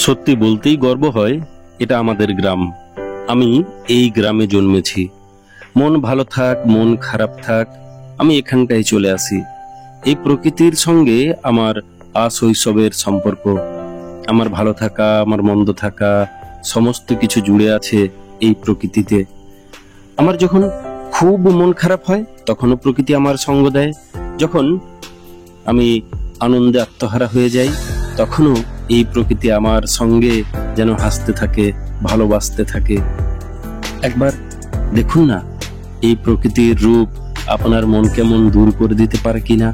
সত্যি বলতেই গর্ব হয়, এটা আমাদের গ্রাম। আমি এই গ্রামে জন্মেছি। মন ভালো থাক, মন খারাপ থাক, আমি এখানটায় চলে আসি। এই প্রকৃতির সঙ্গে আমার আশৈশবের সম্পর্ক। আমার ভালো থাকা, আমার মন্দ থাকা, সমস্ত কিছু জুড়ে আছে এই প্রকৃতিতে। আমার যখন খুব মন খারাপ হয় তখনও প্রকৃতি আমার সঙ্গ দেয়। যখন আমি আনন্দে আত্মহারা হয়ে যাই তখনও এই প্রকৃতি আমার সঙ্গে যেন হাসতে থাকে, ভালোবাসতে থাকে। একবার দেখুন না এই প্রকৃতির রূপ আপনার মন কেমন দূর করে দিতে পারে কিনা।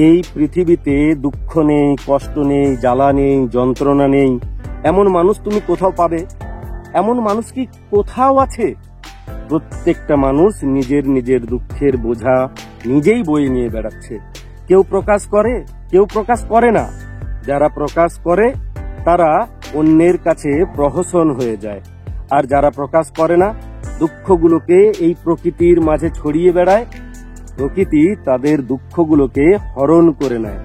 এই পৃথিবীতে দুঃখ নেই, কষ্ট নেই, জ্বালা নেই, যন্ত্রণা নেই, এমন মানুষ তুমি কোথাও পাবে? এমন মানুষ কি কোথাও আছে? প্রত্যেকটা মানুষ নিজের নিজের দুঃখের বোঝা নিজেই বয়ে নিয়ে বেড়াচ্ছে। কেউ প্রকাশ করে, কেউ প্রকাশ করে না। যারা প্রকাশ করে তারা অন্যের কাছে প্রহসন হয়ে যায়, আর যারা প্রকাশ করে না দুঃখগুলোকে এই প্রকৃতির মাঝে ছড়িয়ে বেড়ায়। প্রকৃতি তাদের দুঃখগুলোকে হরণ করে নেয়।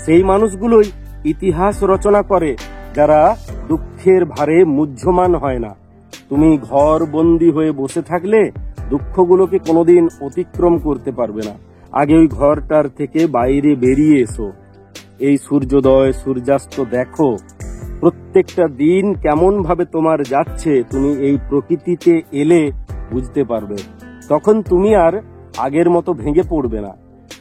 সেই মানুষগুলোই ইতিহাস রচনা করে, যারা দুঃখের ভারে মুহ্যমান হয় না। তুমি ঘর বন্দি হয়ে বসে থাকলে দুঃখগুলোকে কোনোদিন অতিক্রম করতে পারবে না। আগে ওই ঘরটার থেকে বাইরে বেরিয়ে এসো, এই সূর্যোদয় সূর্যাস্ত দেখো। প্রত্যেকটা দিন কেমন ভাবে তোমার যাচ্ছে তুমি এই প্রকৃতিতে এলে বুঝতে পারবে। তখন তুমি আর আগের মতো ভেঙে পড়বে না।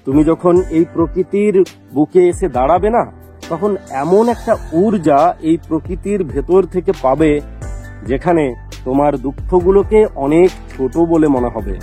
তুমি যখন এই প্রকৃতির বুকে এসে দাঁড়াবে না, তখন এমন একটা ঊর্জা এই প্রকৃতির ভেতর থেকে পাবে, যেখানে তোমার দুঃখগুলোকে অনেক ছোট বলে মনে হবে।